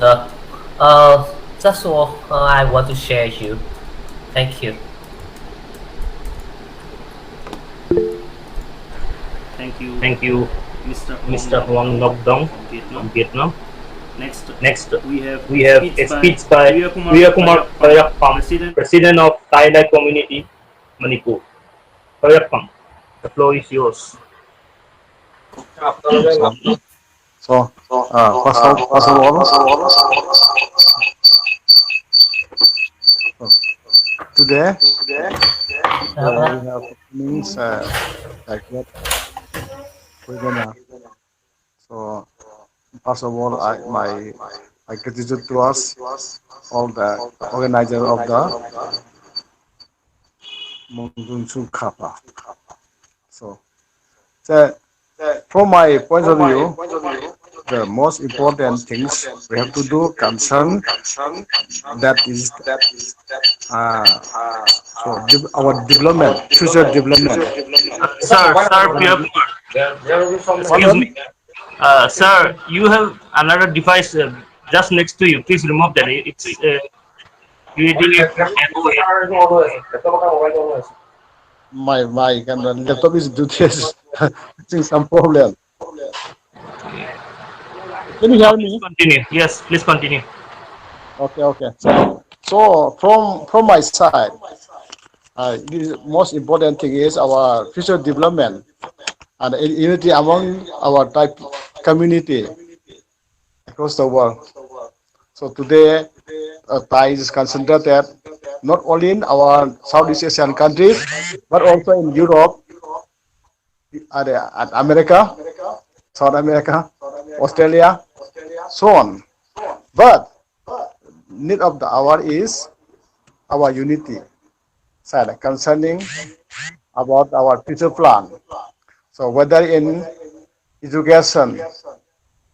Uh, that's all I want to share you. Thank you. Thank you, Thank you, Mr. Hong Mr. Nok Huang Dong Nok Dong from from Vietnam. Vietnam. Next, Next, we have we a have speech a by speech by Priyakumar Priyakumar Thayakpam, Thayakpam, President. President of Thai Lai Community, Manipur. Thayakpam, the floor is yours. So, first of all, uh, today we have means like that webinar. So, first of all, my gratitude to us, all the organizer of the Mungdunsu Kappa. So, the, from my point of view, the most important things we have to do concern that is uh, our development, future development. Sir, Priyakumar, excuse Pardon? me. Sir, you have another device just next to you. Please remove that. It's creating a echo here. My kind of laptop is do this. Having some problem. Can you hear Please me? continue. Yes, please continue. Okay. So from my side, this most important thing is our future development and unity among our type community across the world. So today, Thai is concentrated not only in our Southeast Asian countries, but also in Europe, and America, South America, Australia, so on. But need of the hour is our unity side concerning about our future plan. So whether in education,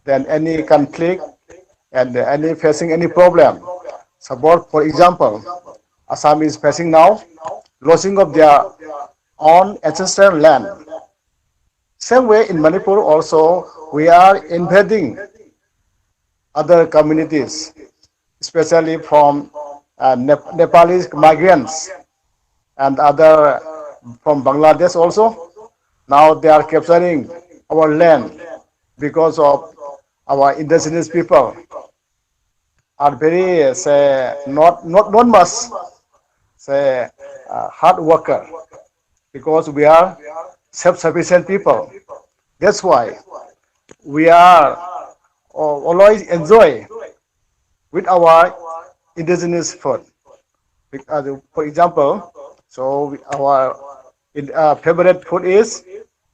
then any conflict and any facing any problem. Support, for example, Assam is facing now losing of their own ancestral land. Same way in Manipur also we are invading other communities, especially from Nepalese migrants and other from Bangladesh also. Now they are capturing our land because of our indigenous people are very say not much say hard worker because we are self-sufficient people. That's why we are always enjoy with our indigenous food. For example, so our favorite food is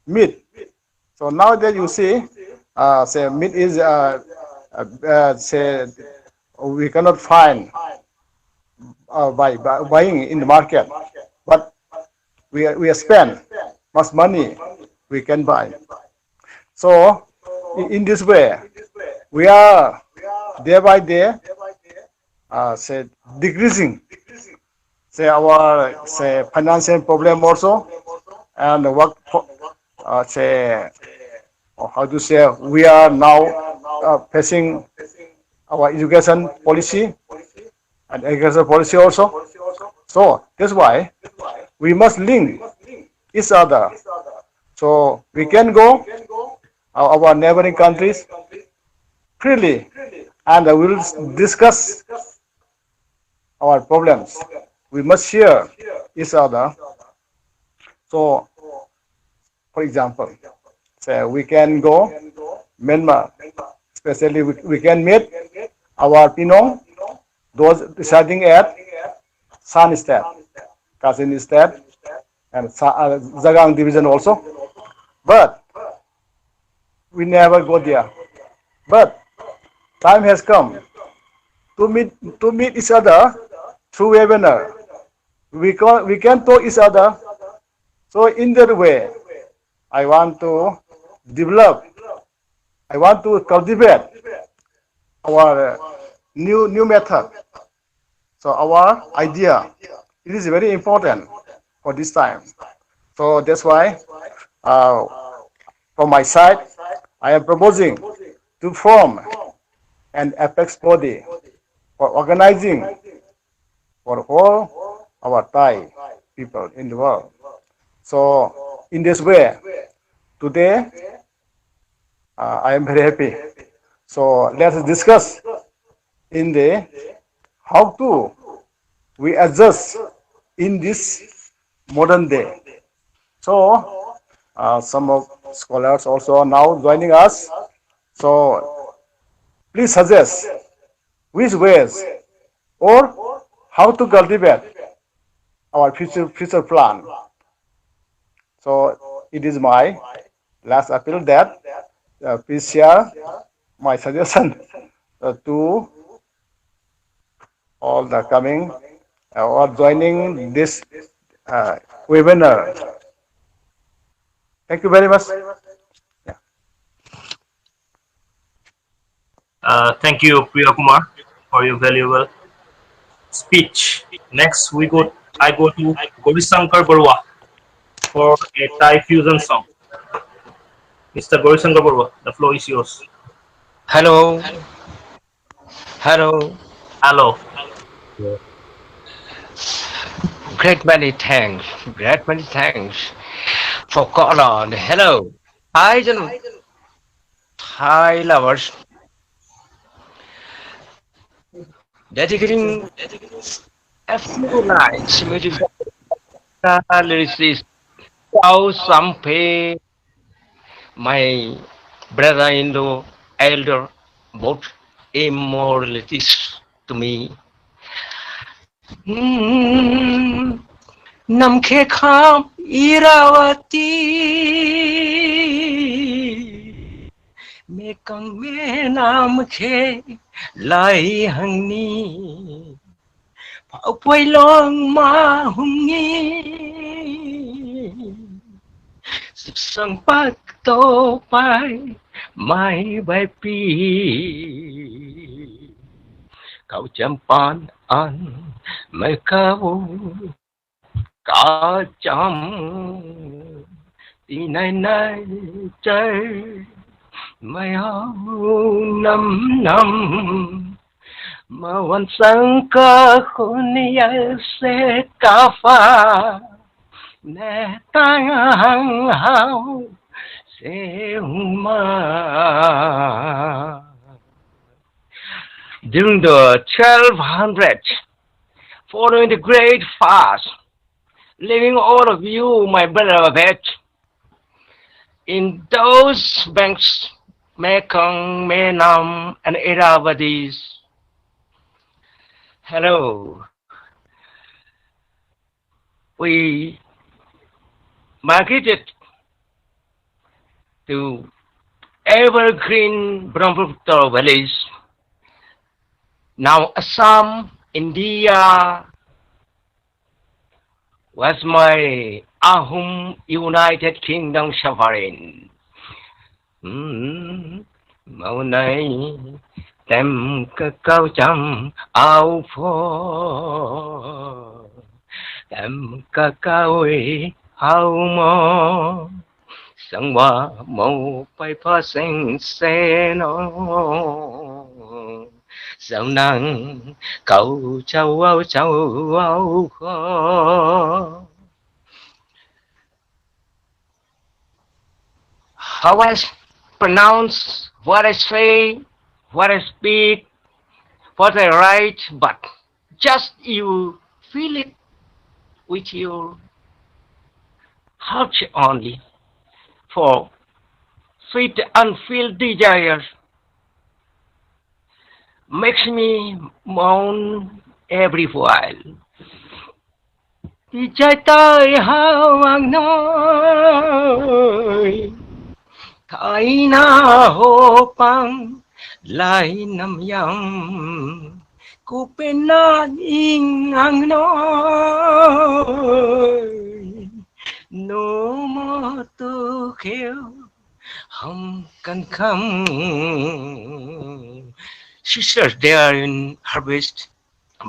meat. So nowadays you see, say meat is say we cannot find by buying in the market, but we spend much money we can buy. So in this way, we are day by day say decreasing say our say financial problem also and work say how to say we are now facing our education policy and agriculture policy also. So that's why we must link each other. So we can go our neighboring countries freely and we will discuss our problems. We must share each other. So, for example, say we can go Myanmar, especially we can meet our Pinong, those residing at San State, Kachin State, and Zagang Division also. But we never go there. But time has come to meet each other through webinar. We can talk each other. So in that way, I want to develop. I want to cultivate our new method. So our idea it is very important for this time. So that's why uh, from my side, I am proposing to form and apex body for organizing for all our Thai people in the world. So in this way, today I am very happy. So let us discuss in the how to we adjust in this modern day. So some of scholars also are now joining us. So please suggest which ways or how to cultivate our future plan. So it is my last appeal that please share my suggestion to all the coming or joining this uh, webinar. Thank you very much. Yeah. Thank you, Priya Kumar, for your valuable speech. Next, I go to Gorisankar Barua for a Thai fusion song. Mr. Gorisankar Barua, the floor is yours. Hello, hello. Hello. Great many thanks for call on. Hello, I and Thai lovers dedicating a few lines music lyricist Sao Sampe, my brother-in-law, elder, both immortalities to me. Nam khe kham Iravati Mekang me nam khe lai hangni Phao quay long ma hung ni Sang pak to pai mai bai pi Kau champan an mai kau cả trăm thì nay nay chơi mây áo năm năm màวันsáng cơ khôn ya sẽ cả pha nè ta hằng hao sẽ mà during the 1200 following the great fast leaving all of you, my brother, that in those banks, Mekong, Menam, and Iravadis. Hello, we migrated to evergreen Brahmaputra valleys. Now Assam, India, was my Ahom United Kingdom sovereign. Màu này tem cao trăm áo phó tem cao áo mò sang hoa màu bay phá xanh xe nó sao nắng cậu cháu khó how I pronounce what I say, what I speak, what I write, but just you feel it with your heart only. For sweet unfilled desire makes me moan every while. Đi chơi tới hao ang nói Thái na hồ băng lại nằm yam Cô bên na in ang nói Nô mơ tu khéo hồng căn khăm Sisters there in harvest,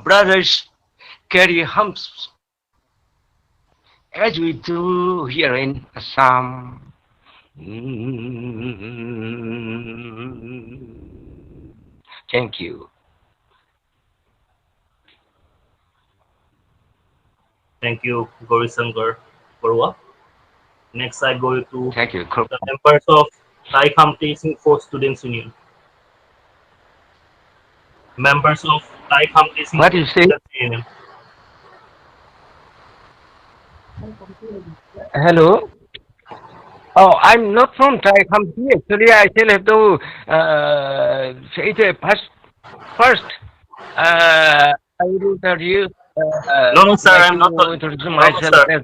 brothers carry humps as we do here in Assam. Thank you. Thank you, Gorisankar Barua. Next, I go to Thank you. the members of Thai Competition for Students Union. Members of Thai Competition What for you say? Students Union. Hello? Oh, I'm not from Thai company. Actually, I still have to say it first. I will introduce No, no, sir, like I'm not. to introduce No, no, myself sir. as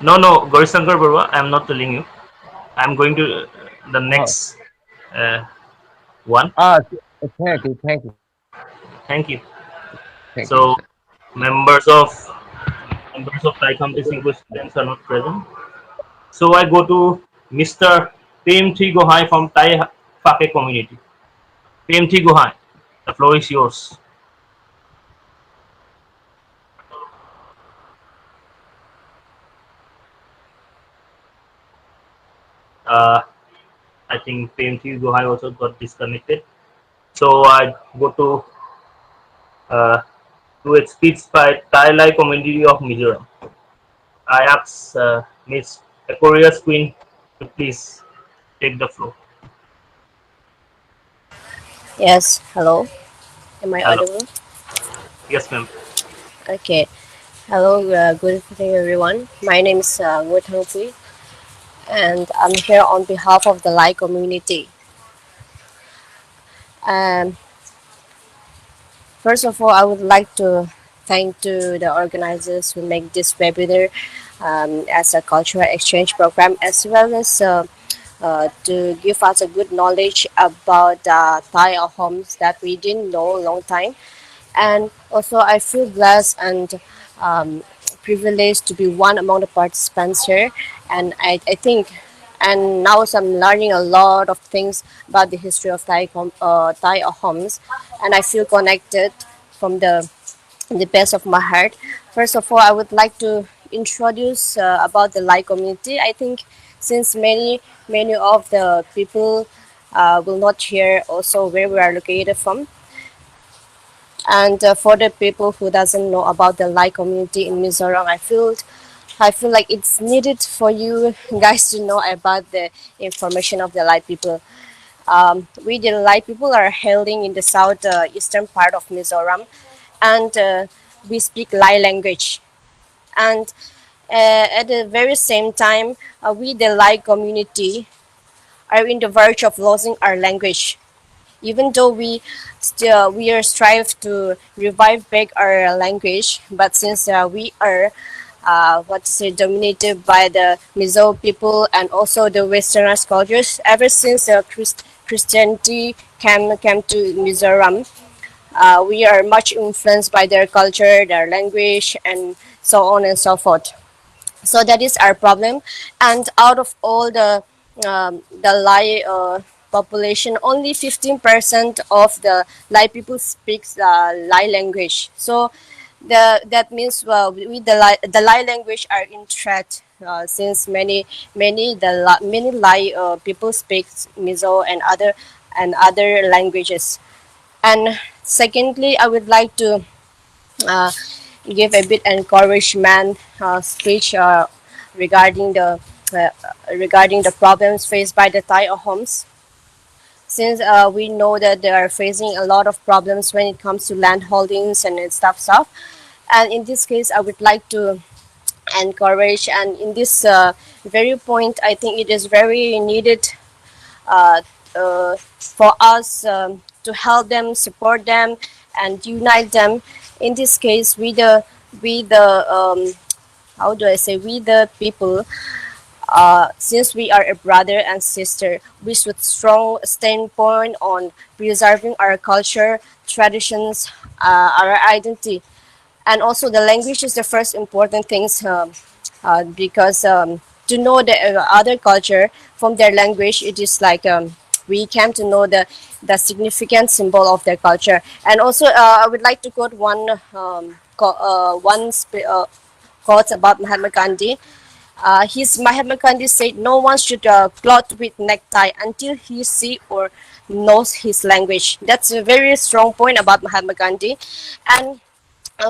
No, no, Gorisankar Barua, I'm not telling you. I'm going to the oh, next uh, one. thank you, Thank you. thank you, So, sir. members of members of Thai Competition for Students are not present. So I go to Mr. Premthi Gohai from Thai Phake community. Premthi Gohai, the floor is yours. Uh, I think Premthi Gohai also got disconnected. So I go uh, to a speech by Thai Lai community of Mizoram. I ask Miss Aquarius Queen to please take the floor. Yes, hello. Am I Hello. audible? Yes, ma'am. Okay. Hello, good evening, everyone. My name is Ngô Thang Pui, and I'm here on behalf of the Lai community. Um, First of all, I would like to thank to the organizers who make this webinar as a cultural exchange program, as well as to give us a good knowledge about Thai homes that we didn't know a long time. And also, I feel blessed and privileged to be one among the participants here. And I think, and now I'm learning a lot of things about the history of Thai homes, and I feel connected from the best of my heart. First of all, I would like to introduce about the Lai community. I think since many of the people will not hear also where we are located from, and for the people who doesn't know about the Lai community in Mizoram, I feel like it's needed for you guys to know about the information of the Lai people. We the Lai people are hailing in the south eastern part of Mizoram, and we speak Lai language. And at the very same time, we the Lai community are in the verge of losing our language, even though we are strive to revive back our language, but since we are what to say dominated by the Mizo people and also the westernized cultures ever since Christianity came to Mizoram, we are much influenced by their culture, their language, and so on and so forth. So that is our problem. And out of all the Lai population, only 15% of the Lai people speaks Lai language. So that means, well, the Lai language are in threat, since many Lai people speak Mizo and other languages. And secondly, I would like to uh, give a bit encouragement speech uh, regarding the problems faced by the Thai homes. Since we know that they are facing a lot of problems when it comes to land holdings and stuff. And in this case, I would like to encourage, and in this very point, I think it is very needed uh, for us to help them, support them, and unite them. In this case, we the how do I say, we the people, since we are a brother and sister, we should strong standpoint on preserving our culture, traditions, our identity, and also the language is the first important things, because to know the other culture from their language, it is like we came to know the significant symbol of their culture. And also I would like to quote one quote about Mahatma Gandhi. His Mahatma Gandhi said no one should clothe with necktie until he see or knows his language. That's a very strong point about Mahatma Gandhi, and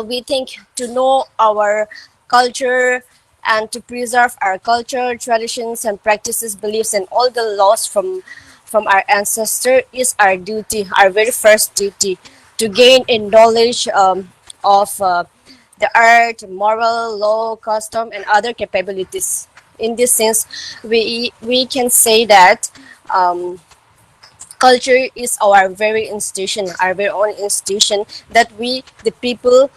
we think to know our culture and to preserve our culture, traditions, and practices, beliefs, and all the laws from our ancestor is our duty, our very first duty, to gain a knowledge of the art, moral, law, custom, and other capabilities. In this sense, we can say that um, culture is our very institution, our very own institution, that we the people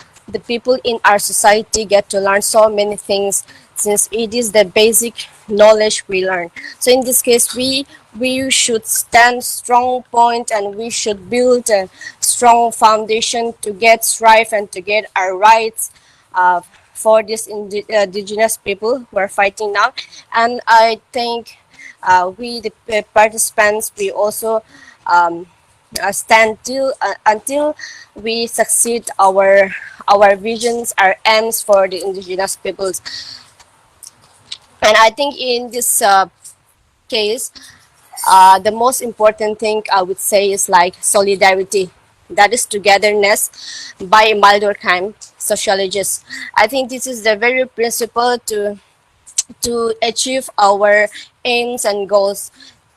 in our society get to learn so many things, since it is the basic knowledge we learn. So in this case, we should stand strong point, and we should build a strong foundation to get strive and to get our rights uh, for these indigenous people who are fighting now. And I think we the participants, we also um, stand till until we succeed our visions, our aims for the indigenous peoples. And I think in this case, the most important thing I would say is like solidarity, that is togetherness, by Maldorkheim sociologist. I think this is the very principle to achieve our aims and goals,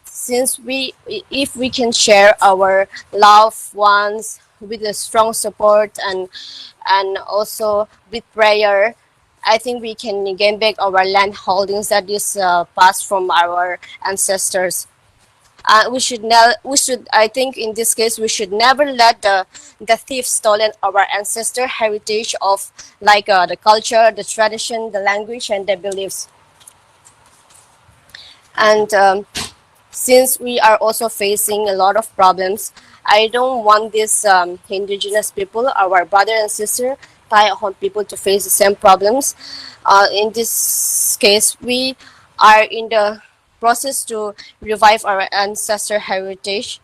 since we if we can share our loved ones with a strong support and also with prayer, I think we can gain back our land holdings that is passed from our ancestors. We should, I think in this case, we should never let the thief stolen our ancestor heritage of like the culture, the tradition, the language, and the beliefs. And since we are also facing a lot of problems, I don't want these indigenous people, our brother and sister, Thai Ahom people, to face the same problems. In this case, we are in the process to revive our ancestor heritage.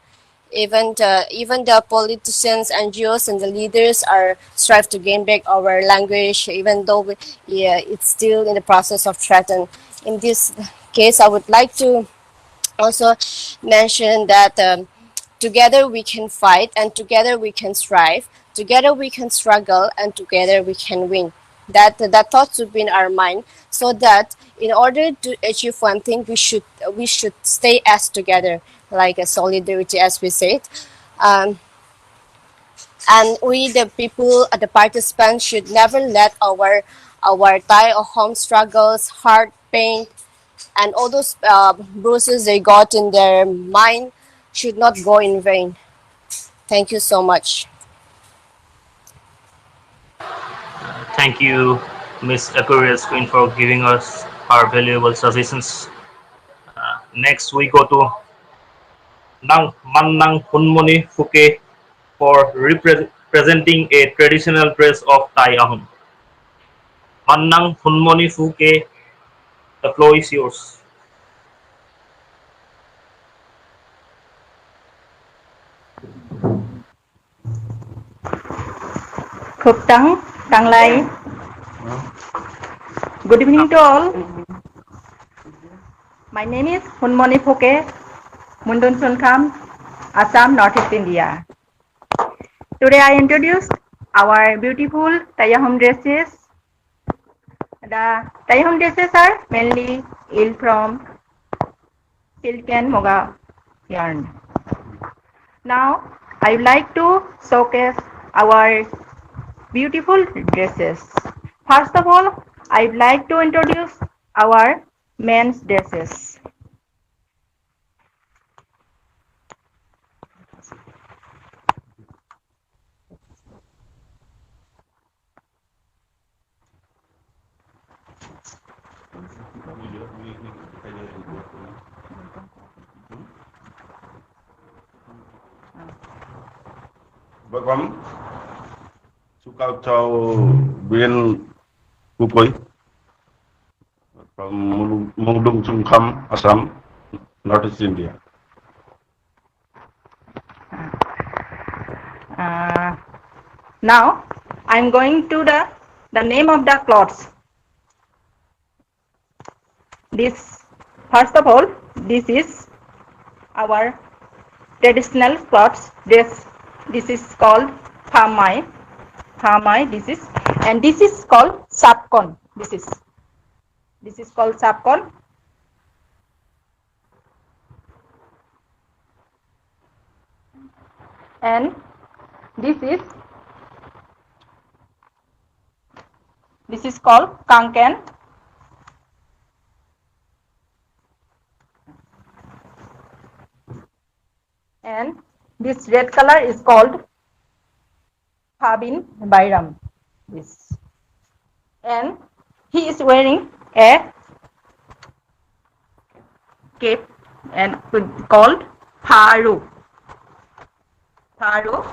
Even the politicians, NGOs, and the leaders are strive to gain back our language, even though yeah, it's still in the process of threaten. In this case, I would like to also mention that together we can fight, and together we can strive, together we can struggle, and together we can win. That thought should be in our mind, so that in order to achieve one thing, we should stay as together, like a solidarity, as we said. um, and we the people, the participants, should never let our Thai or home struggles, heart pain, and all those bruises they got in their mind should not go in vain. Thank you so much. Thank you, Miss Aquarius Queen, for giving us our valuable suggestions. Next, we go to Nang Mannang Hunmoni Fuke for representing a traditional dress of Thai Ahom. Mannang Hunmoni Fuke, the floor is yours. Khuptang, Tanglai. Good evening to all. My name is Hunmoni Phoke, Mundun Sunkham, Assam, Northeast India. Today I introduced our beautiful Tayahom dresses. The Tayahom dresses are mainly ill from silk and moga yarn. Now I would like to showcase our beautiful dresses. First of all, I would like to introduce our men's dresses. Welcome. Sukau Chau Bien Pukoi from Mungdung Sungkham, Assam, Northeast India. Now I am going to the name of the clothes. This, first of all, this is our traditional clothes dress. This is called thamai. Thamai. This is, and this is called sapkon. This is called sapkon, and this is this is called kanken, and this red color is called Fabin Bairam. This, and he is wearing a cape and called Paru. Paru,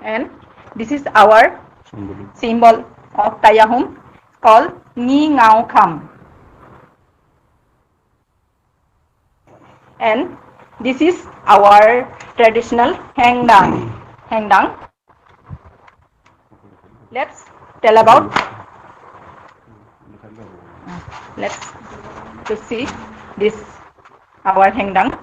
and this is our symbol of Tayahom called Ni Ngao Kham, and this is our traditional hangdang. Hangdang. Let's tell about. Let's to see this our hangdang.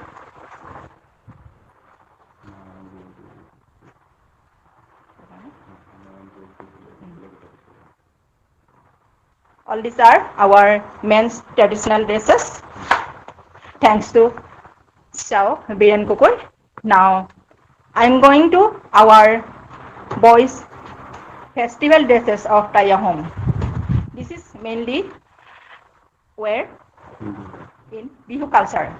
All these are our men's traditional dresses. Thanks to Sao Biren Kukul. Now I'm going to our boys festival dresses of Tayahom. This is mainly wear in Bihu culture.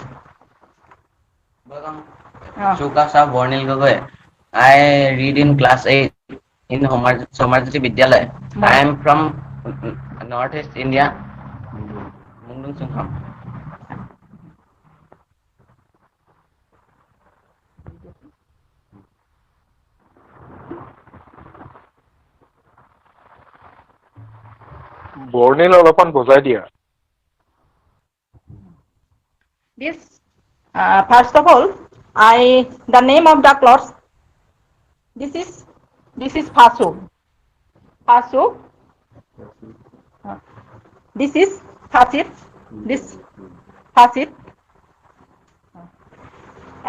Sukasa Bornil Gogoy. I read in class 8 in Somarjati Vidyalaya. I am from Northeast India, Mundung Sungkham. বৰ্ণিল অলপমান বুজাই দিয়া। This, first of all, the name of the clothes. This is Fasu. Fasu. This is Fasit. This Fasit.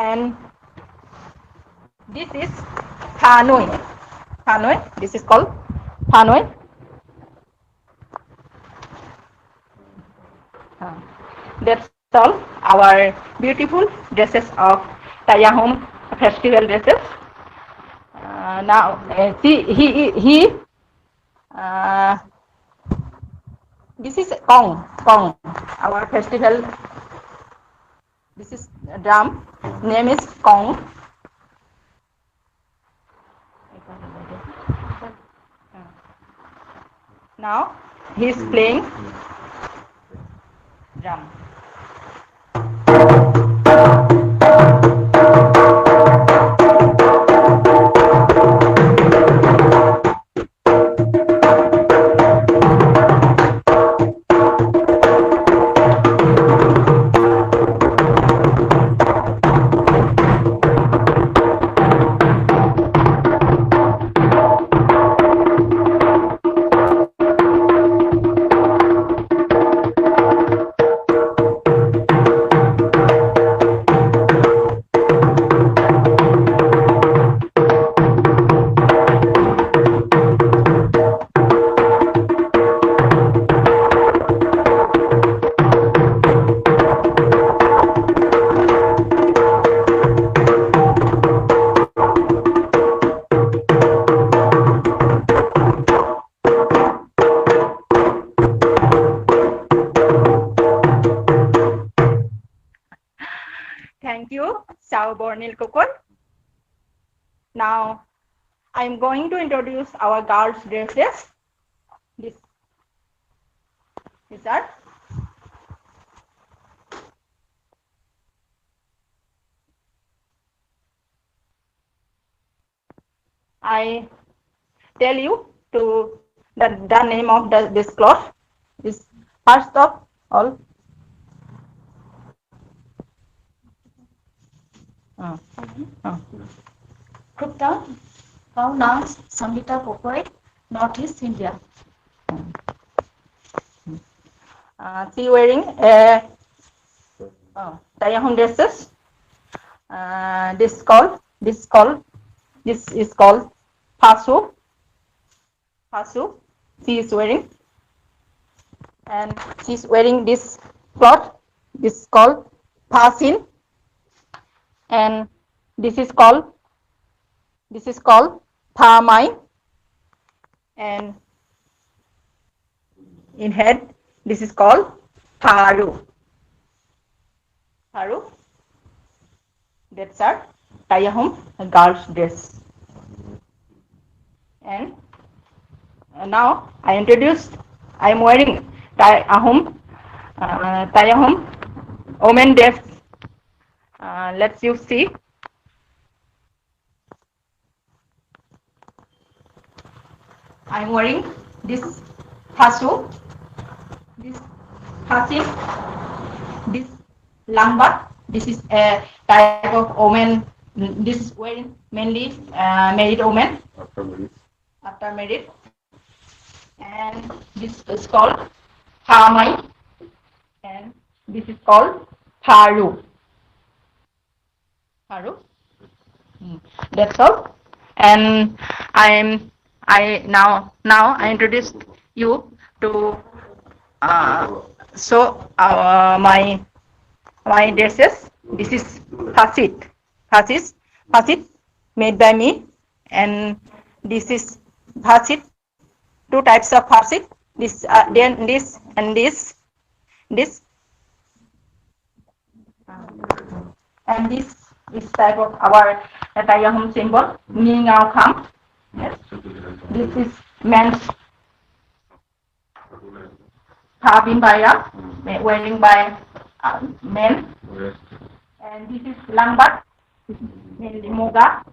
And this is Thanoi. Thanoi. This is called Thanoi. That's all our beautiful dresses of Tayahom festival dresses. Now see he this is Kong our festival. This is drum, name is Kong. Now he is playing drum. Thank you, Sao Bornil Kokol. Now, I'm going to introduce our girls' dresses. These are I tell you to the name of this cloth is first of all. Krupta, Kaunang, Samhita Pokoi, Northeast India. She wearing a Tayahun dresses. This is called Pasu. Pasu. She is wearing, and she is wearing this cloth. This is called Pasin, and this is called Pamai, and in head this is called Paru. Paru. That's our Tayahum girls dress. And now I am wearing Ahom Tayahum women dress. Let's you see. I'm wearing this Hasu, this Hasin, this Lamba. This is a type of woman. This is wearing mainly married women after married. And this is called Hamai, and this is called Haru. Haru. That's all. And now I introduced you to show my dresses. This is Fasit made by me, and this is Fasit. Two types of Fasit. Then this and this, and this is type of our Tayahum symbol, meaning our kham. Yes. This is men's Baya, wearing by men. And this is Lambat, this is mainly Moga.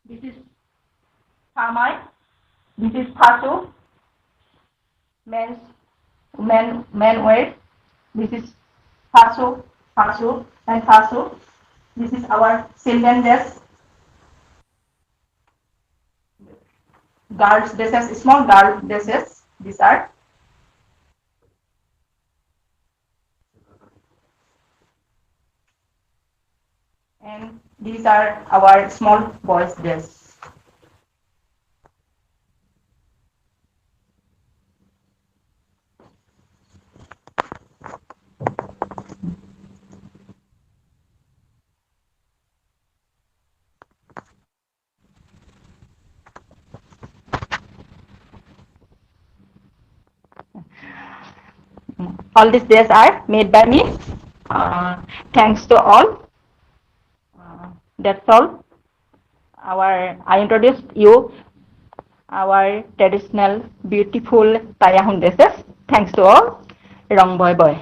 This is Pamai, this is Pasu, men wear. This is Pasu, and Pasu. This is our children dress. Girls dresses, small girl dresses. These are. And these are our small boys dress. All these dresses are made by me. Thanks to all. That's all. I introduced you our traditional beautiful Tayahun dresses. Thanks to all. Wrong boy.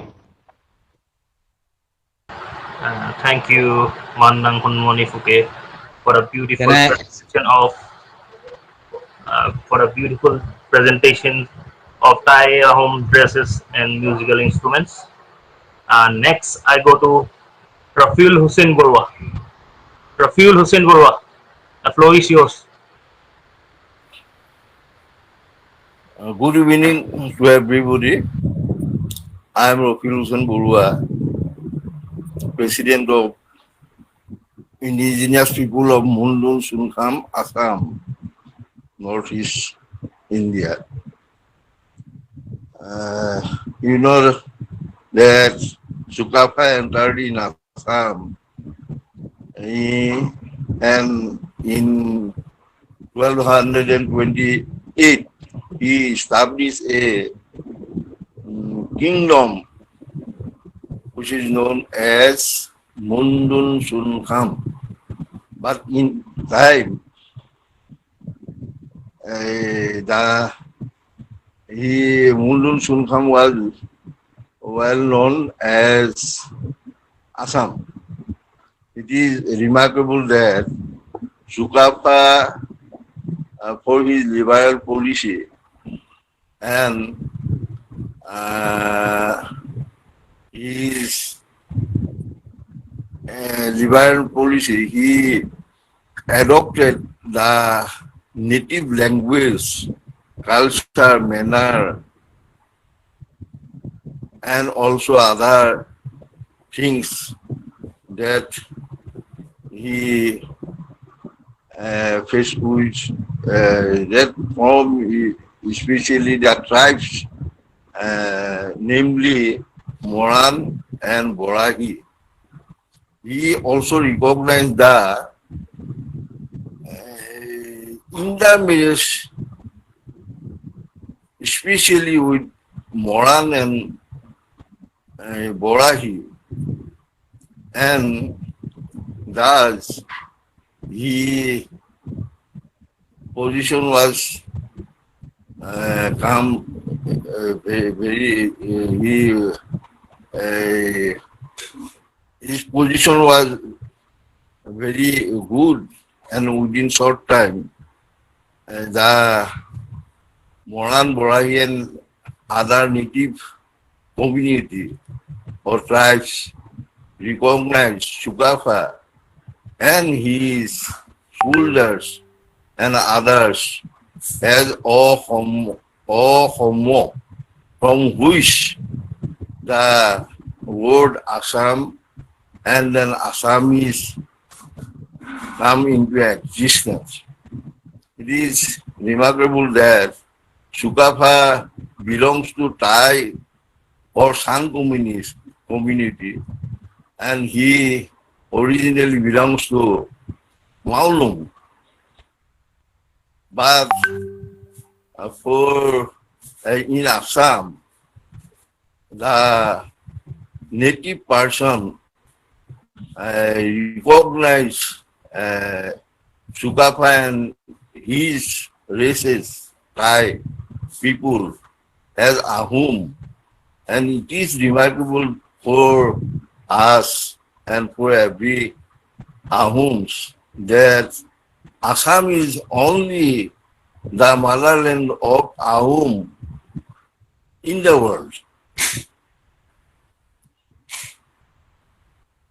Thank you, Mandang Hunmoni Fuke, for a beautiful Can I? presentation of Thai home dresses and musical instruments. Next, I go to Rafiul Hussein Borwa. Rafiul Hussein Borwa, the floor is yours. Good evening to everybody. I am Rafiul Hussein Borwa, President of Indigenous People of Mundun Sunkham, Assam, Northeast India. You know that Sukapa entered in Assam, and in 1228 he established a kingdom which is known as Mundun Sunkham. But in time, Mundun Sunkham was well known as Assam. It is remarkable that Sukapa, for his liberal policy and his liberal policy, he adopted the native language, culture, manner, and also other things that he faced with that form, especially the tribes, namely Moran and Borahi. He also recognized the intermarriage, especially with Moran and Borahi, and thus he position was come very his position was very good, and within short time the Moran, Borahi and other native community or tribes recognized Sukafa and his soldiers and others as Ahom, from which the word Assam and then Assamese come into existence. It is remarkable that Sukafa belongs to Thai or San community, and he originally belongs to Maulung. But for in Assam, the native person recognize Sukafa and his races, Thai people, as Ahom. And it is remarkable for us and for every Ahoms that Assam is only the motherland of Ahom in the world.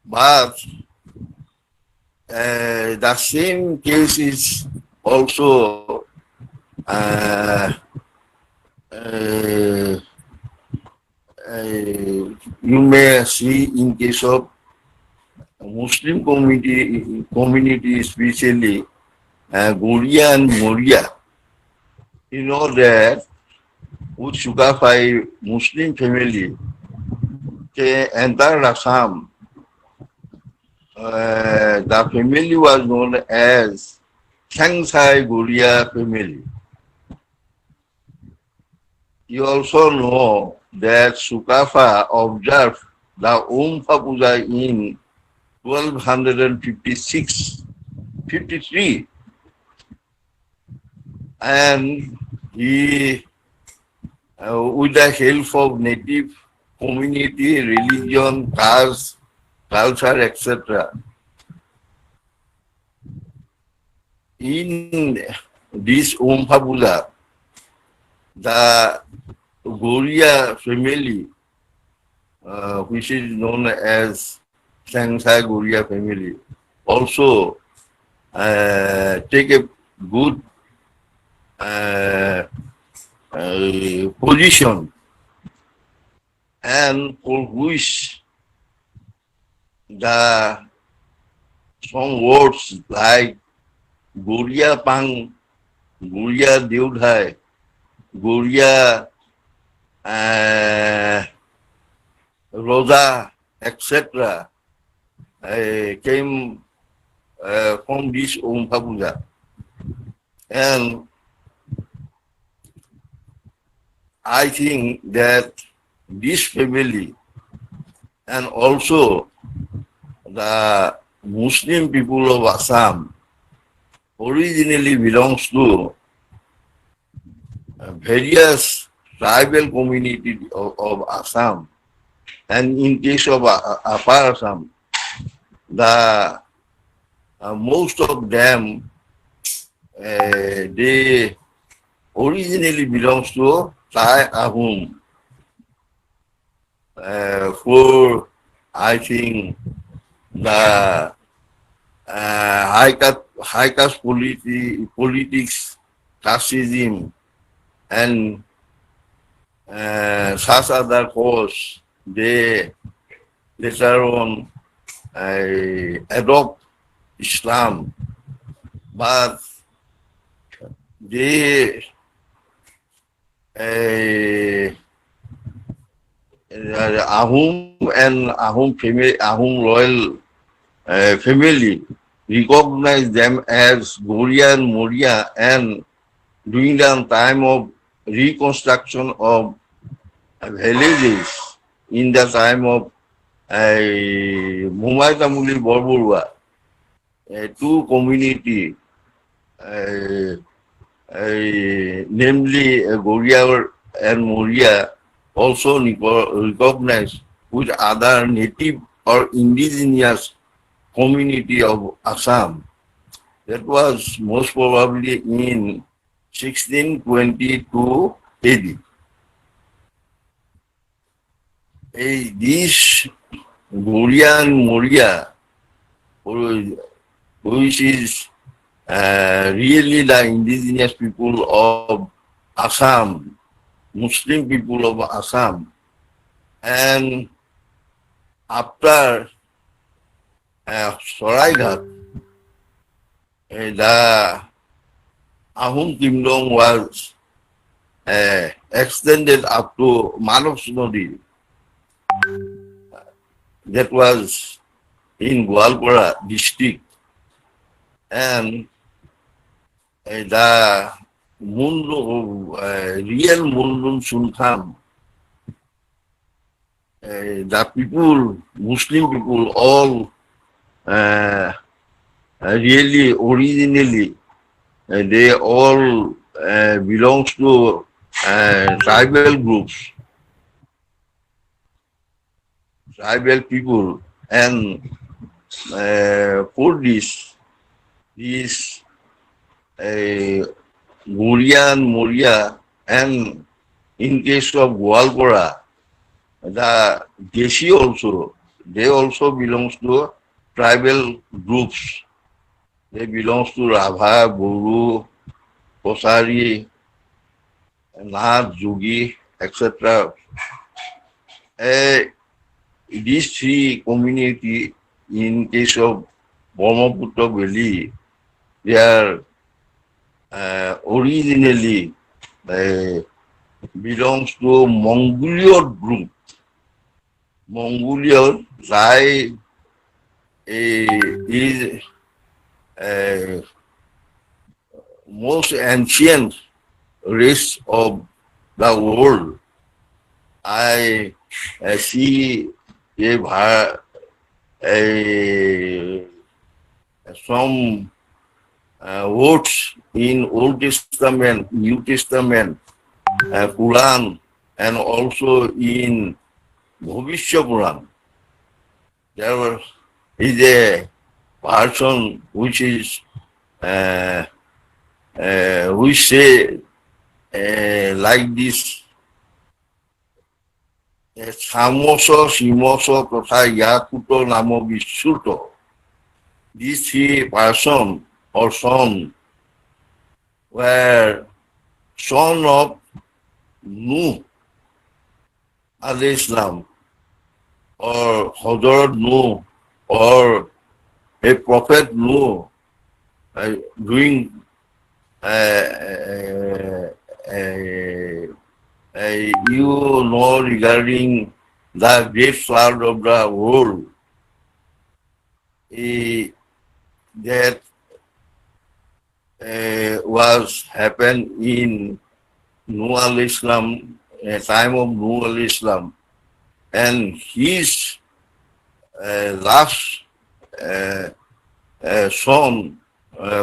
But the same case is also you may see in case of Muslim community especially Goria and Moria. You know that with Sugafai Muslim family, the entire Assam, the family was known as Kangsai Goria family. You also know that Sukafa observed the Umpa Puja in 1253, and he, with the help of native community, religion, caste, culture, etc., in this Umpa Puja, the Goria family, which is known as Sangsai Goria family, also take a good position, and for which the some words like Goria Pang, Goria Deudhai, Goria Rosa, etc., came from this Umpa Puja. And I think that this family and also the Muslim people of Assam originally belongs to various tribal community of Assam. And in case of Upper Assam, the most of them they originally belongs to Thai Ahom. For I think the high caste politics, casteism, and such other cause, they later on adopt Islam, but they Ahom and Ahom royal family recognize them as Goria and Moria, and during the time of reconstruction of villages in the time of Mumai Tamuli Borburua, two community, uh, namely Goria and Moria, also recognized with other native or indigenous community of Assam. That was most probably in 1622 AD. This Goria and Moria, which is really the indigenous people of Assam, Muslim people of Assam, and after Saraigat, the Ahom kingdom was extended up to Manav Nodi. That was in Gwalpara district, and the real Mundun Sultan, the people, Muslim people, all really originally, they all belongs to tribal groups, tribal people, and for this Goria and Moria, and in case of Gwalpara, the Deshi also, they also belongs to tribal groups. They belongs to Rabha, Buru, Kosari, Nath, Jugi, etc. These three community, in case of Brahmaputra Valley, they are originally belongs to Mongolian group. Mongolian is most ancient race of the world. I see some words in Old Testament, New Testament, Quran, and also in Bhavishya Puran. There is a person which is which say like this: Samoso, Simoso, Totha Yakuto, Namo Visuto. These three persons or son were son of Nuh alayhi salam, or Hazrat Nuh, or a prophet Nuh, doing you know regarding the great flood of the world, that was happened in Nuh alayhi salam, time of Nuh alayhi salam, and his last son,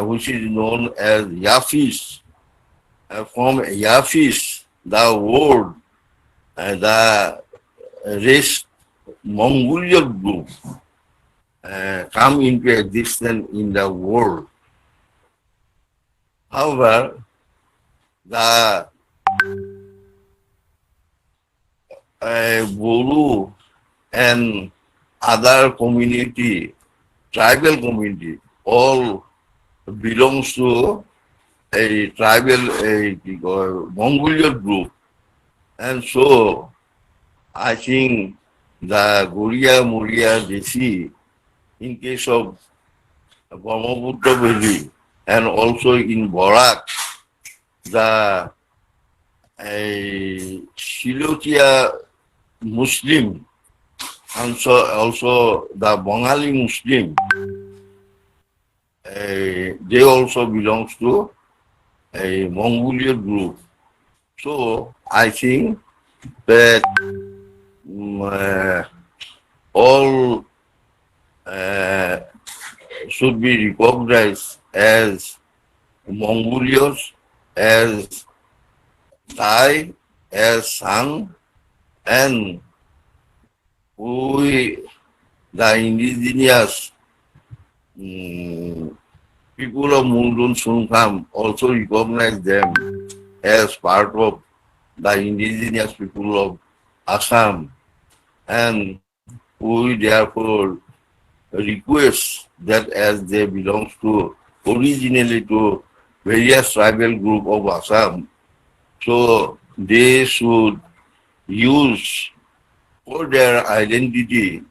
which is known as Yafis. From Yafis, the word, the race Mongolian group come into existence in the world. However, the Bolu and other community tribal community, all belongs to a tribal, Mongolian group. And so I think the Goria Muria Desi, in case of Brahmaputra Valley, and also in Borak, the Shilotia Muslim, and so also the Bengali Muslim, they also belongs to a Mongolian group. So I think that all uh, should be recognized as Mongolians, as Thai, as Sang, and we, the indigenous people of Mundun Sungkham, also recognize them as part of the indigenous people of Assam. And we therefore request that as they belong to originally to various tribal group of Assam, so they should use for their identity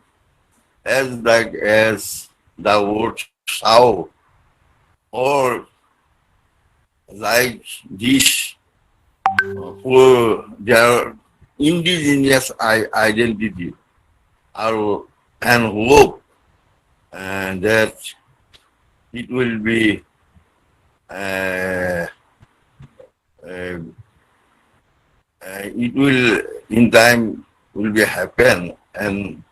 as like as the word Sao or like this for their indigenous identity or, and hope and that it will be uh, uh, it will in time will be happen and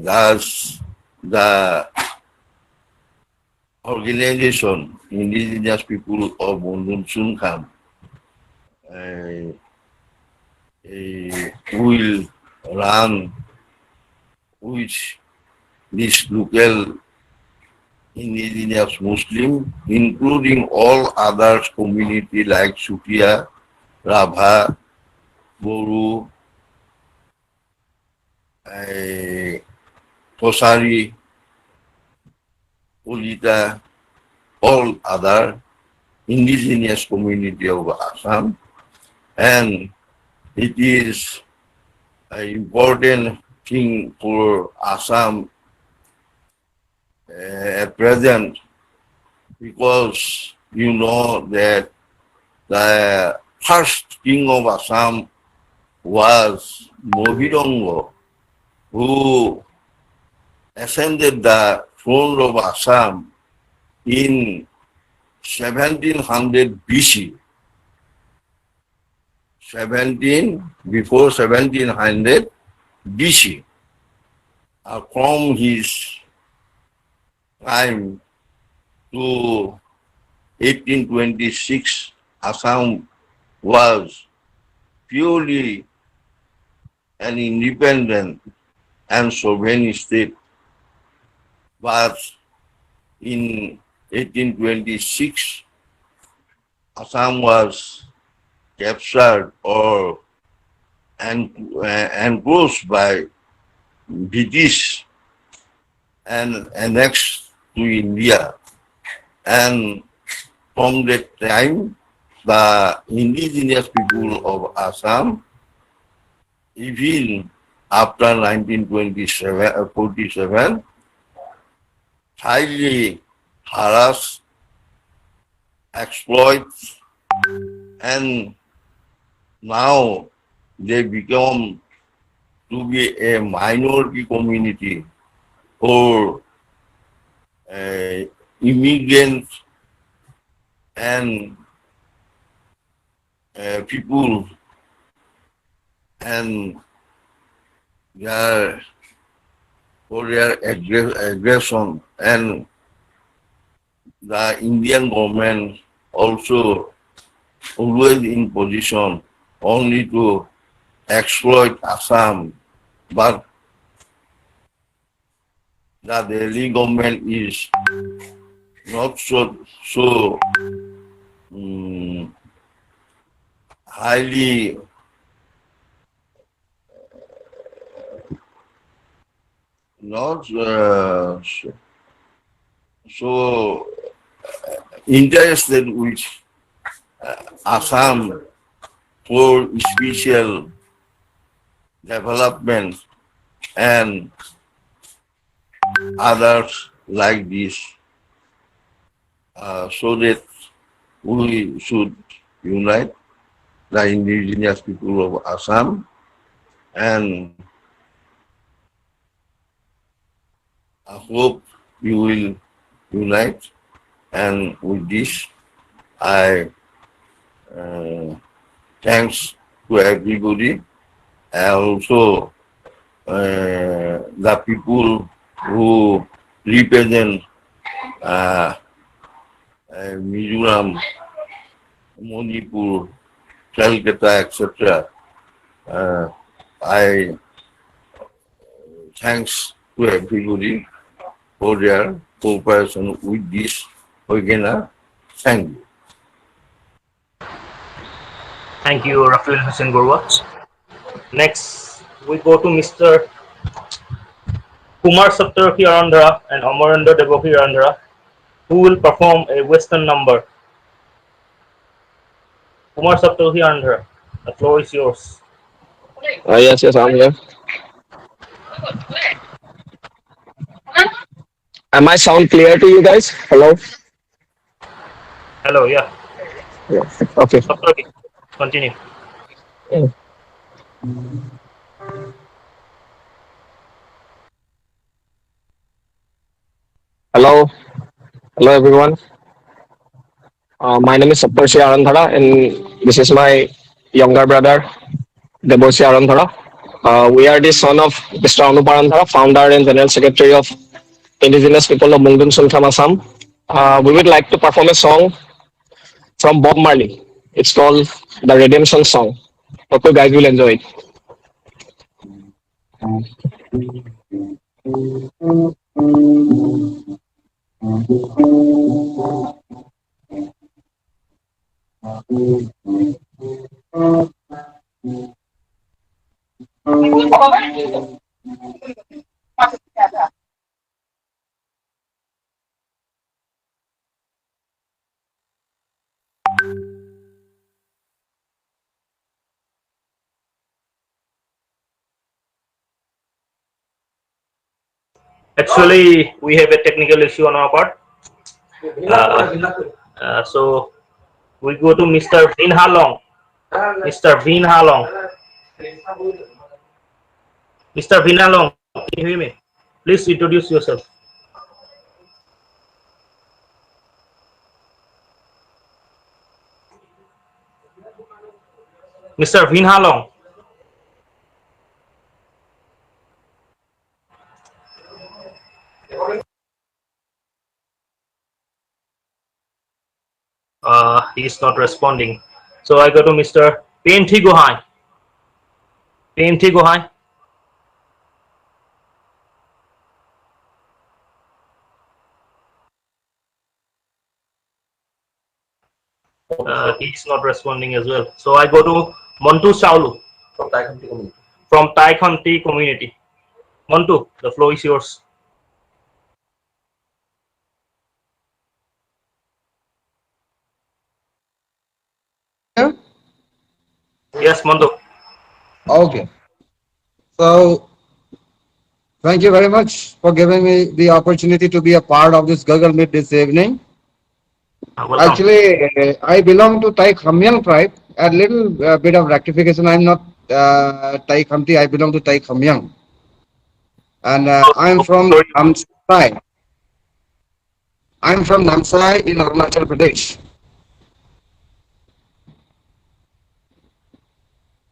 thus the organization indigenous people of Mundun Sungkham will run which this local indigenous Muslim, including all others community like Sutia, Rabha, Boru, Tosari, Polita, all other indigenous community of Assam. And it is an important thing for Assam at present because you know that the first king of Assam was Mohidongo, who ascended the throne of Assam in 1700 BC. Before 1700 BC. From his time to 1826, Assam was purely an independent and sovereign state. But in 1826, Assam was captured or engrossed by British and annexed to India. And from that time, the indigenous people of Assam, even after 1947, highly harass, exploit, and now they become to be a minority community for immigrants and people and their for their aggression and the Indian government also always in position only to exploit Assam, but the Delhi government is not so highly not so interested with Assam for special development and others like this, so that we should unite the indigenous people of Assam, and I hope you will unite. And with this, I thanks to everybody, and also the people who represent uh, Mizoram, Manipur, Calcutta, etc. I thanks to everybody for their cooperation with this webinar. Thank you. Thank you, Rafael Hussein Gorwa. Next, we go to Mr. Kumar Saptarshi Arandhara and Amarendra Devaki Arandhara, who will perform a Western number. Kumar Saptarshi Arandhara, the floor is yours. Yes, yes, I'm here. Am I sound clear to you guys? Hello? Hello, yeah. Yeah. Okay. Saptarshi, continue. Hello. Hello, everyone. My name is Saptarshi Arandhara, and this is my younger brother, Deboshi Arandhara. We are the son of Mr. Anup Arandhara, founder and general secretary of indigenous people of Mungdun Sulkham, Assam. We would like to perform a song from Bob Marley. It's called the Redemption Song. Hope you guys will enjoy it. Actually, we have a technical issue on our part. So we go to Mr. Vin Halong. Mr. Vin Halong. Mr. Vin Halong, can you hear me? Please introduce yourself. Mr. Vin Halong. He is not responding. So I go to Mr. Painty Gohai. Painty Gohai. He is not responding as well. So I go to Montu Saulu from Tai Khanti community. Montu, the floor is yours. Yes, Montu. Okay. So, thank you very much for giving me the opportunity to be a part of this Google Meet this evening. Welcome. Actually, I belong to Tai Khamyang tribe. A little bit of rectification. I'm not Tai Khamti. I belong to Tai Khamyang. And I'm from Namsai. I'm from Namsai in Arunachal Pradesh.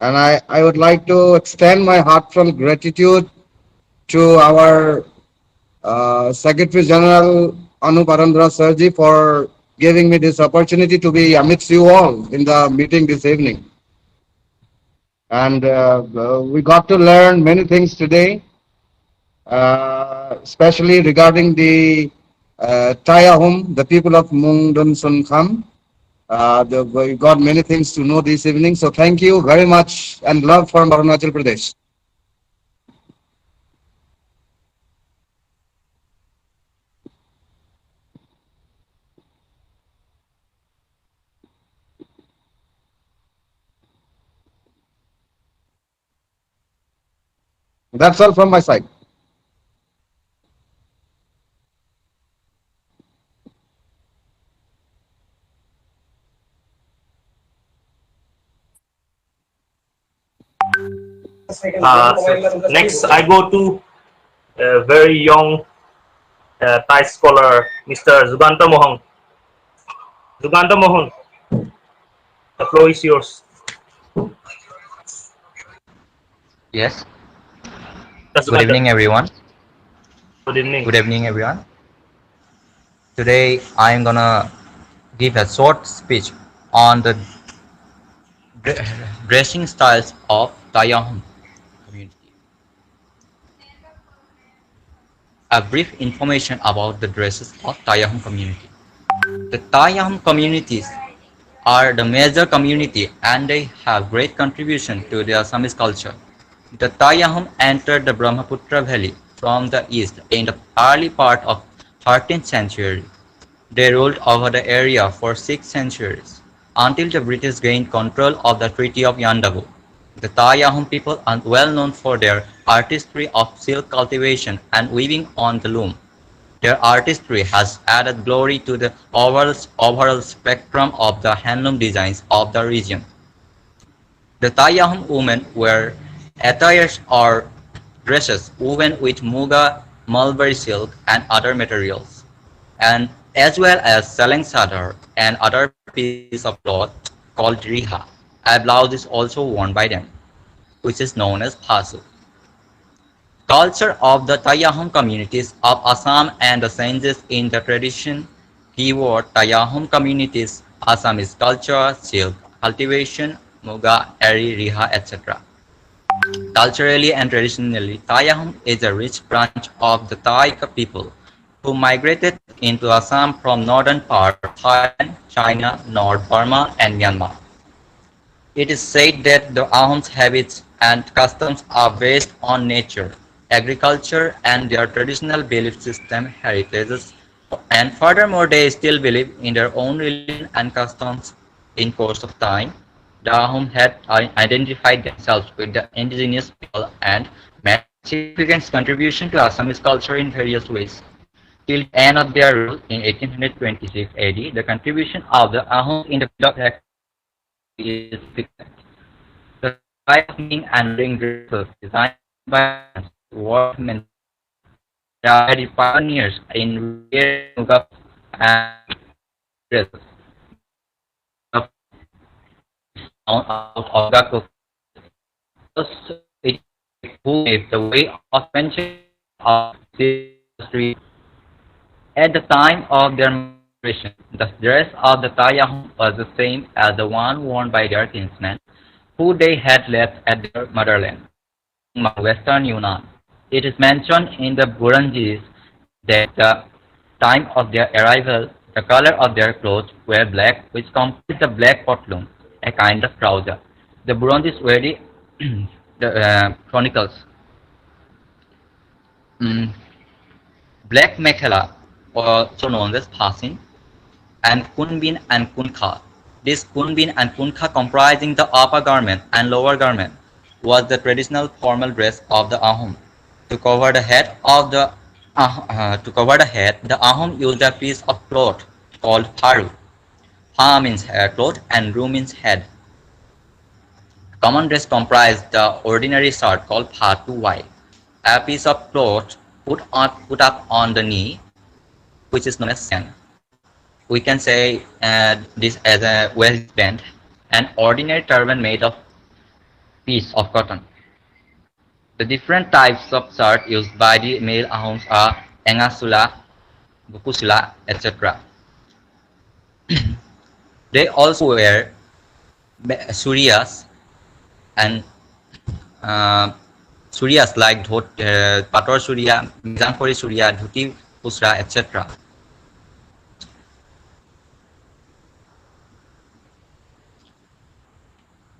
And I would like to extend my heartfelt gratitude to our Secretary General Anup Arandhara Sarji for giving me this opportunity to be amidst you all in the meeting this evening. And we got to learn many things today, especially regarding the Ahom, the people of Mungdun Sunkham. We got many things to know this evening. So thank you very much and love from Arunachal Pradesh. That's all from my side. Next, I go to a very young Thai scholar, Mr. Zuganta Mohang. Zuganta Mohang, the floor is yours. Yes. Good Zuganta, evening, everyone. good evening. Good evening, everyone. Today, I'm gonna give a short speech on the dre- dressing styles of Ahom community. A brief information about the dresses of Ahom community. The Ahom communities are the major community and they have great contribution to the Assamese culture. The Ahom entered the Brahmaputra Valley from the east in the early part of 13th century. They ruled over the area for 6 centuries, until the British gained control of the Treaty of Yandabu. The Ahom people are well known for their artistry of silk cultivation and weaving on the loom. Their artistry has added glory to the overall spectrum of the handloom designs of the region. The Ahom women wear attires or dresses woven with muga, mulberry silk, and other materials, and as well as selling sadar and other pieces of cloth called riha. A blouse is also worn by them, which is known as pasu. Culture of the Tayahom communities of Assam and the changes in the tradition. Keyword Tayahom communities, Assamese culture, silk cultivation, muga, eri, riha, etc. Culturally and traditionally, Tayahom is a rich branch of the Thai people who migrated into Assam from northern part of Thailand, China, North Burma, and Myanmar. It is said that the Ahom's habits and customs are based on nature, agriculture, and their traditional belief system heritages, and furthermore they still believe in their own religion and customs. In course of time, the Ahom had identified themselves with the indigenous people and made significant contribution to Assamese culture in various ways. Till the end of their rule in 1826 AD, the contribution of the Ahom in the field of agriculture is significant. The supply of mean and wearing dresses designed by workmen. They are the pioneers in wearing muga and dresses. The sound of Gaku it who is the way of mention of the street. At the time of their migration, the dress of the Tayahum was the same as the one worn by their kinsmen, who they had left at their motherland, western Yunnan. It is mentioned in the Burunjis that the time of their arrival, the color of their clothes were black, which comprised the black potlum, a kind of trouser. The Burunjis were the chronicles. Mm, Black Mekhela, also known as Pasin, and Kunbin and Kunkha. This Kunbin and Kunkha comprising the upper garment and lower garment was the traditional formal dress of the Ahom. To cover the head the Ahom used a piece of cloth called paru. Pa means hair cloth and ru means head. Common dress comprised the ordinary shirt called patu wai, a piece of cloth put up on the knee, which is known as sen. We can say this as a waistband, an ordinary turban made of piece of cotton. The different types of shirt used by the male Ahoms are engasula, bukusula, etc. They also wear suriyas and uh, suriyas like pator suriya, mizanpuri suriya, dhuti pusra, etc.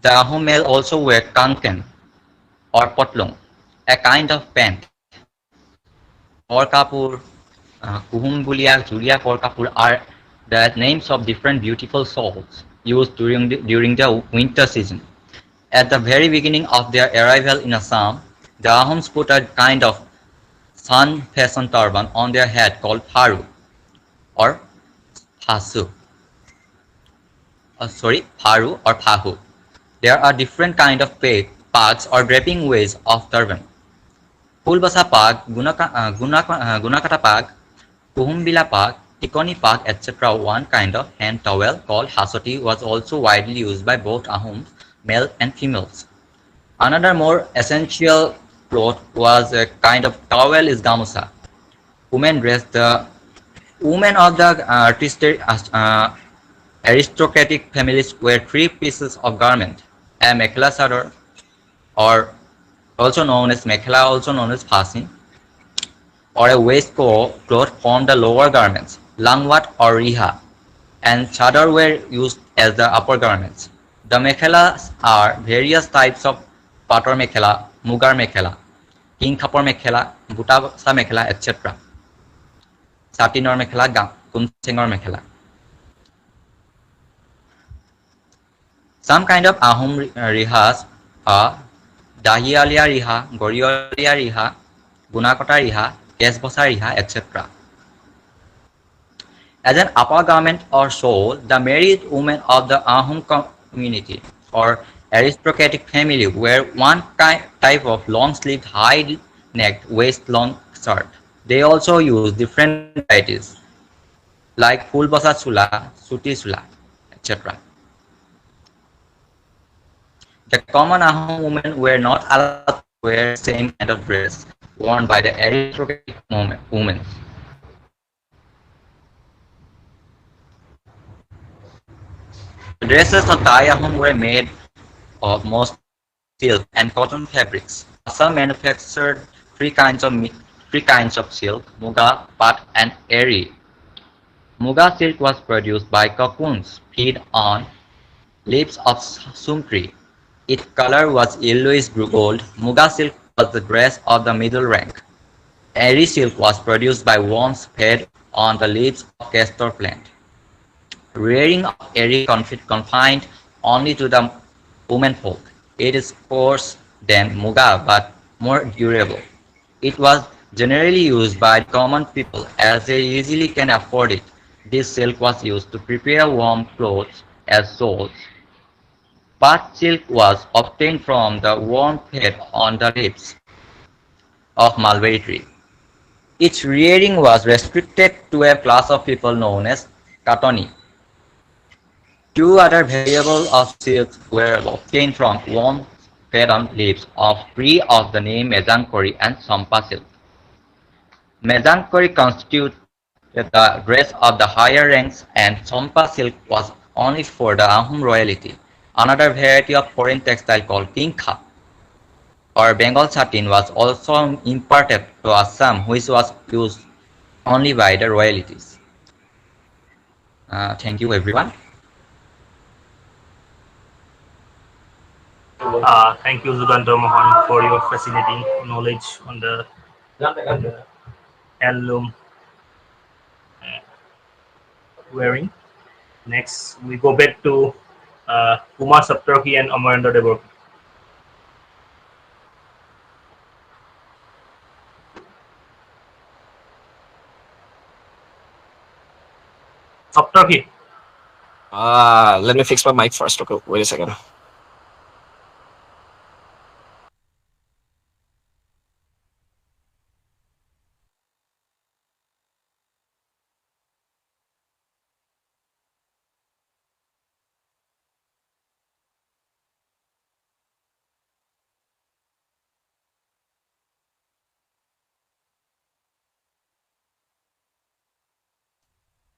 The Ahom male also wear kanken or potlong, a kind of pant. Korkapur, Kuhumbulia, Julia Korkapur are the names of different beautiful souls used during the winter season. At the very beginning of their arrival in Assam, The Ahoms put a kind of sun-fashion turban on their head called paru or phasu. Paru or pahu. There are different kind of pags or draping ways of turban. Pulbasa pag, gunakata pag, kuhumbila pag, tikoni pag, etc. One kind of hand towel called hasoti was also widely used by both Ahoms, male and females. Another more essential cloth was a kind of towel is gamusa. Women dressed the women of the aristocratic families wear three pieces of garment: a mekhla sador, or also known as mekhla, also known as fasin, or a waistcoat cloth formed the lower garments, langwat or riha, and chador were used as the upper garments. The mekhelas are various types of pator mekhela, mugar mekhela, king khapor mekhela, butasa mekhela, etc. Satinor mekhela, kumsengor mekhela. Some kind of Ahom rihas are Dahialia riha, Goriolia riha, Gunakota riha, Kesbosa riha, etc. As an upper garment or shawl, the married women of the Ahom community or aristocratic family wear one type of long-sleeved, high-necked, waist-long shirt. They also use different varieties like Fulbasa Sula, Suti Sula, etc. The common Ahom women were not allowed to wear the same kind of dress worn by the aristocratic women. The dresses of Thai Ahom were made of mostly silk and cotton fabrics. Assam manufactured three kinds of silk: muga, pat, and eri. Muga silk was produced by cocoons feed on leaves of sum tree. Its color was yellowish gold. Muga silk was the dress of the middle rank. Eri silk was produced by worms fed on the leaves of castor plant. Rearing of eri confined only to the womenfolk. It is coarse than muga but more durable. It was generally used by common people as they easily can afford it. This silk was used to prepare warm clothes as shawls. Pat silk was obtained from the worm fed on the leaves of mulberry tree. Its rearing was restricted to a class of people known as Katoni. Two other variables of silk were obtained from worms fed on leaves of tree of the name Mezankori and Sampa silk. Mezankori constituted the dress of the higher ranks and Sampa silk was only for the Ahom royalty. Another variety of foreign textile called Kinkha or Bengal satin was also imported to Assam, which was used only by the royalties. Thank you everyone. Thank you, Zugandhar Mohan, for your fascinating knowledge on the heirloom wearing. Next, we go back to Kumar Saptarki and Amarendra Devorki. Saptarki. Let me fix my mic first. Okay, wait a second.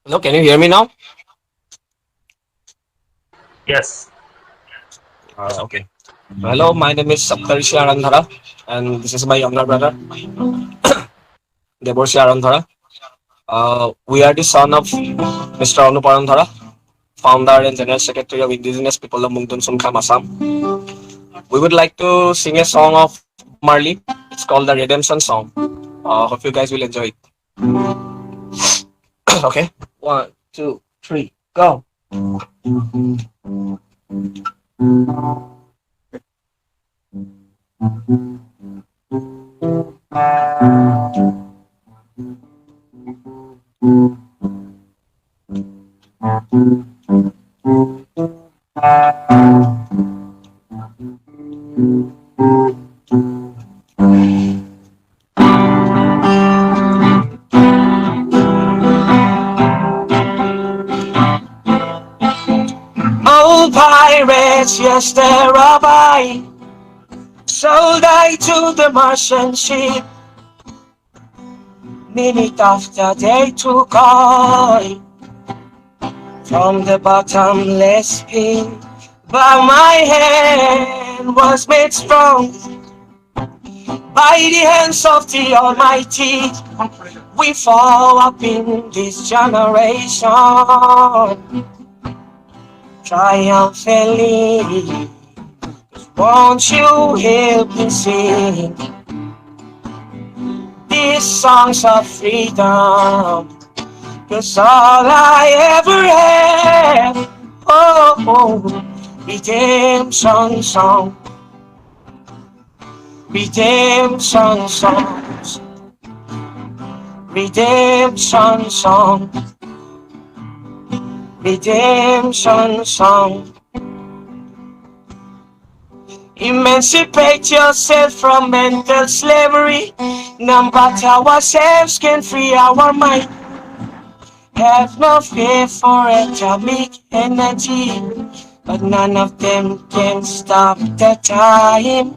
Hello, can you hear me now? Yes. Okay. Hello, my name is Saptarishi Arandhara, and this is my younger brother, Deborshi Arandhara. We are the son of Mr. Anuparandhara, founder and general secretary of Indigenous People of Mungtun Sungkham, Assam. We would like to sing a song of Bob Marley. It's called the Redemption Song. Hope you guys will enjoy it. Okay. 1, 2, 3, go. Oh, pirates, yes, they're a by. Sold I to the Martian ship. Minute after they took oil from the bottomless pit. But my hand was made strong by the hands of the Almighty. We fall up in this generation triumphantly. Won't you help me sing these songs of freedom? 'Cause all I ever have, redemption song, redemption songs, redemption song, redemption song. Emancipate yourself from mental slavery. None but ourselves can free our mind. Have no fear for atomic energy, but none of them can stop the time.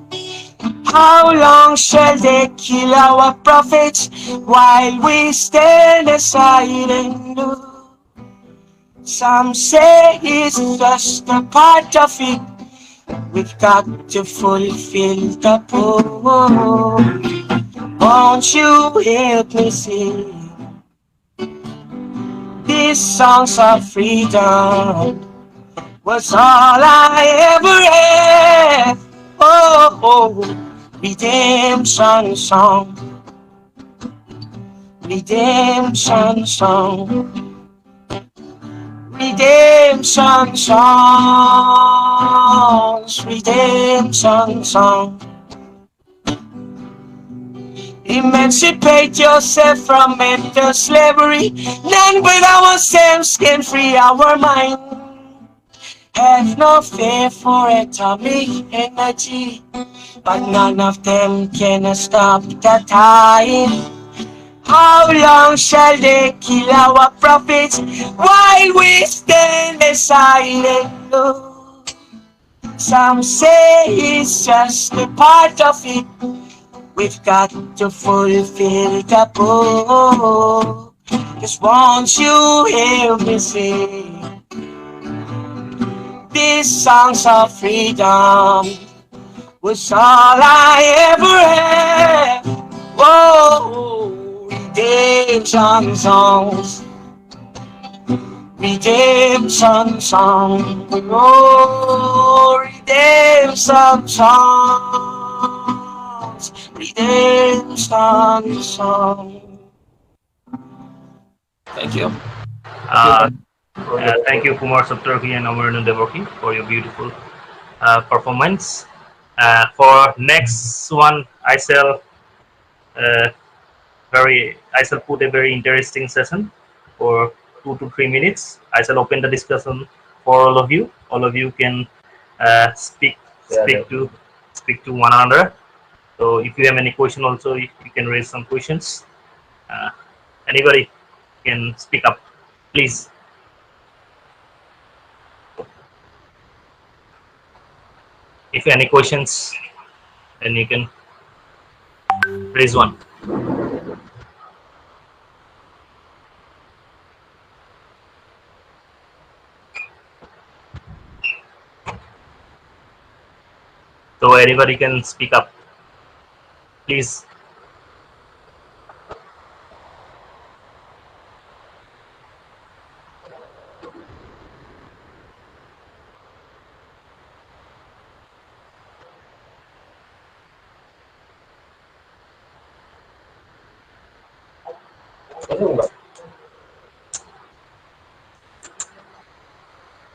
How long shall they kill our prophets while we stand aside and look? Some say it's just a part of it. We've got to fulfill the poem. Won't you help me sing these songs of freedom? Was all I ever had. Redemption song, redemption song, redemption songs, redemption song. Emancipate yourself from mental slavery. None but ourselves can free our mind. Have no fear for atomic energy, but none of them can stop the time. How long shall they kill our prophets while we stand aside and look? Some say it's just a part of it. We've got to fulfill the book. Just won't you hear me sing these songs of freedom? Was all I ever had. Redemption songs, redemption song, redemption songs, redemption song. Thank you. Uh, Thank you, Kumar Saptarki and Amarna Devaki, for your beautiful performance. For next one, uh, I shall put a very interesting session for 2 to 3 minutes. I shall open the discussion for all of you. All of you can speak speak to one another. So if you have any question, also you can raise some questions. Uh, Anybody can speak up, please. If any questions, then you can raise one. So anybody can speak up, please.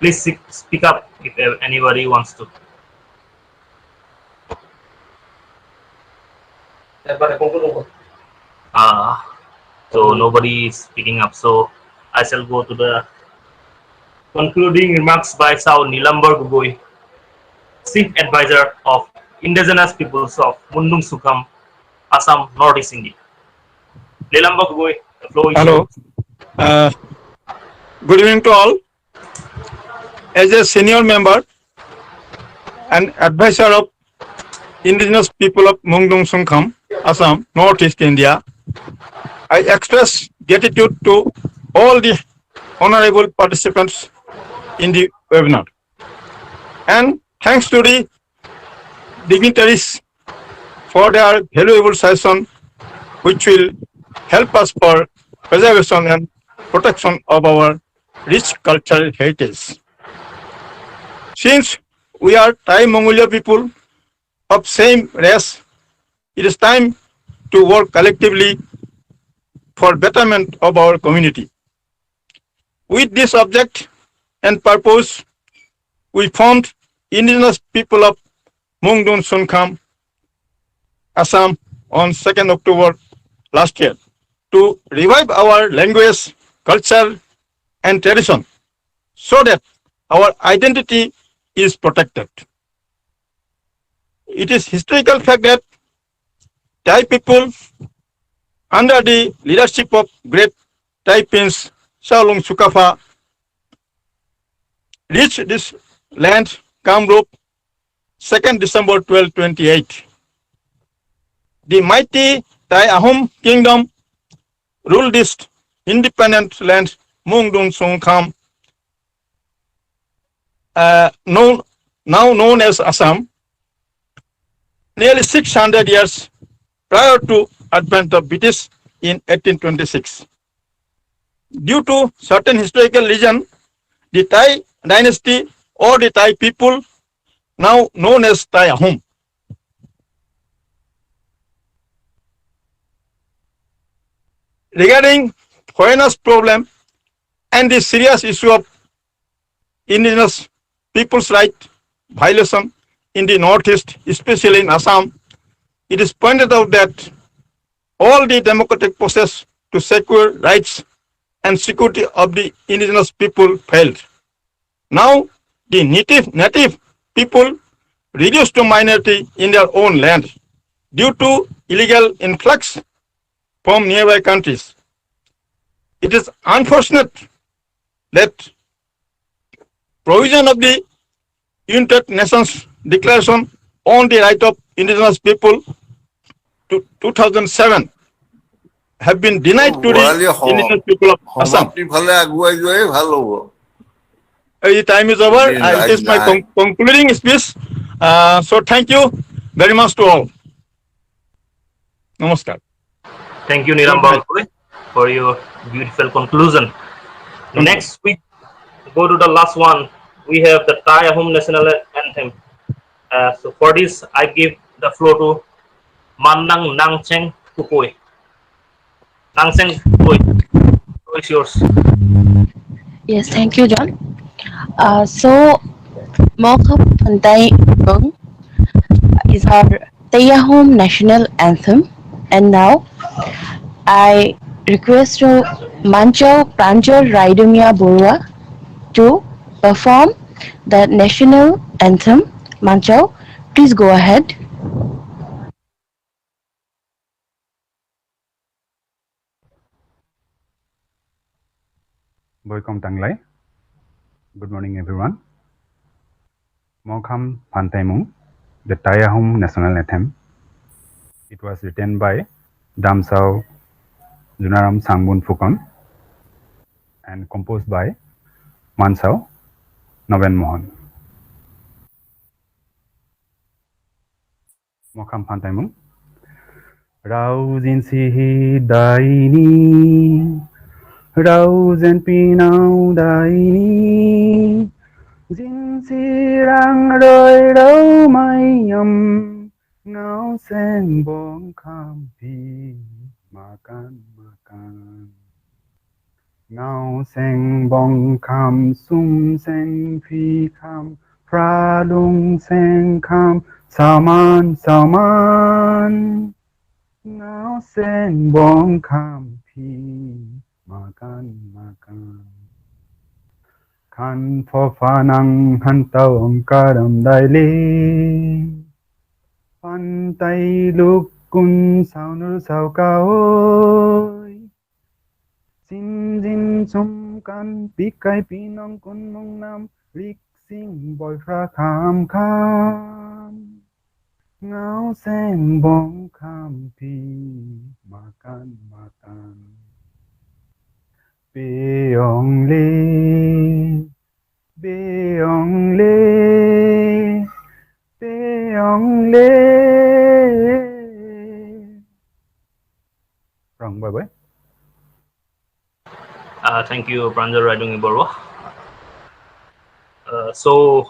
Please speak up if anybody wants to. So nobody is speaking up. So I shall go to the Concluding remarks by Sao Nilambar Gugoi, Chief Advisor of Indigenous Peoples of Mundung Sukham, Assam, Northeast India. Nilambar Gugoi, the floor is yours. Hello. Uh, Good evening to all. As a senior member and advisor of indigenous people of Mungdung Sungkham, Assam, Northeast India, I express gratitude to all the honorable participants in the webinar. And thanks to the dignitaries for their valuable session, which will help us for preservation and protection of our rich cultural heritage. Since we are Thai Mongolia people of same race, it is time to work collectively for betterment of our community. With this object and purpose, we formed indigenous people of Mungdun Sunkham, Assam on 2nd October last year to revive our language, culture and tradition so that our identity is protected. It is historical fact that Thai people under the leadership of great Thai Prince Saolung Sukapha reached this land Kamrup 2nd December 1228. The mighty Thai Ahom kingdom ruled this independent land Mungdun Songkham, now known as Assam, nearly 600 years prior to advent of British in 1826. Due to certain historical reason, the Thai dynasty or the Thai people, now known as Thai Ahom, regarding foreigners problem and the serious issue of indigenous people's right violation in the Northeast, especially in Assam, it is pointed out that all the democratic process to secure rights and security of the indigenous people failed. Now, the native people reduced to minority in their own land due to illegal influx from nearby countries. It is unfortunate that provision of the United Nations Declaration on the Right of Indigenous People to 2007 have been denied to the indigenous people of Assam. The time is over. It is my concluding speech. So thank you very much to all. Namaskar. Thank you, Nilambar Gugoi, for your beautiful conclusion. Next, we go to the last one. We have the Thai Ahom National Anthem. So for this, I give the floor to Mandang Nangcheng Kukoi. Nangcheng Kukoi, the floor is yours. Yes, thank you, John. So, Mokham Pantai Bung is our Tayahom national anthem, and now I request to Mancho Pranjal Raidumia Burua to perform the national anthem. Mancho, please go ahead. Boykom Tanglai. Good morning, everyone. Mokham Pantaimung, the Tayahom national anthem. It was written by Damsao Junaram Sangbun Phukon and composed by Mansao Noven Mohan. Mokham Pantaimung. Raujin sihi daini, Rauzen pinau daini, Jin sirang roi rau mayam, Ngao seng bong kam pi, makan. Ngao seng bong kam, sum seng phi kam, Pradung seng kam, saman. Ngao seng bong kam pi, makan. Kan pho pha năng han tàu ca đầm đại lý Pan tay lúc kun sao nữ sao cao ơi Sin jin sum kan pi kai pi nong kun mong nam rik sing boy fra kham kham ngáo sen bóng kham pi makan makan Beong le Beong le Beong le Wrong bye bye. Thank you, Pranjal Radungi Borwa. So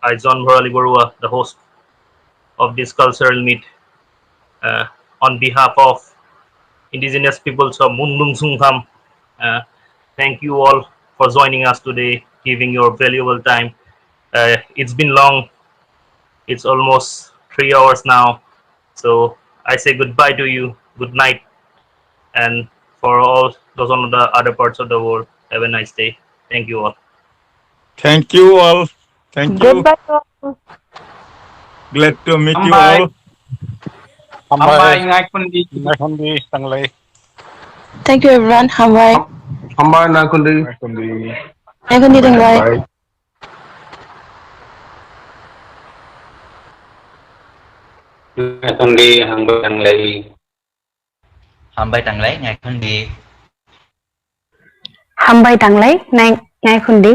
I, John Bharali Borwa, the host of this cultural meet, on behalf of indigenous peoples of Mundung Sungkham, thank you all for joining us today, giving your valuable time. It's been long. It's almost 3 hours now. So I say goodbye to you. Good night. And for all those on the other parts of the world, have a nice day. Thank you all. Thank you all. Thank you. Goodbye. All. Glad to meet you Bye. all. Bye. Ngai kundi. Nakundi, Tanglay. Thank you, everyone. Bye. Hambai Nakundi. Bye. Nakundi, Hambai Tanglay. Hambai tanglay ngai kundi. Hambai tanglay, ngai kundi.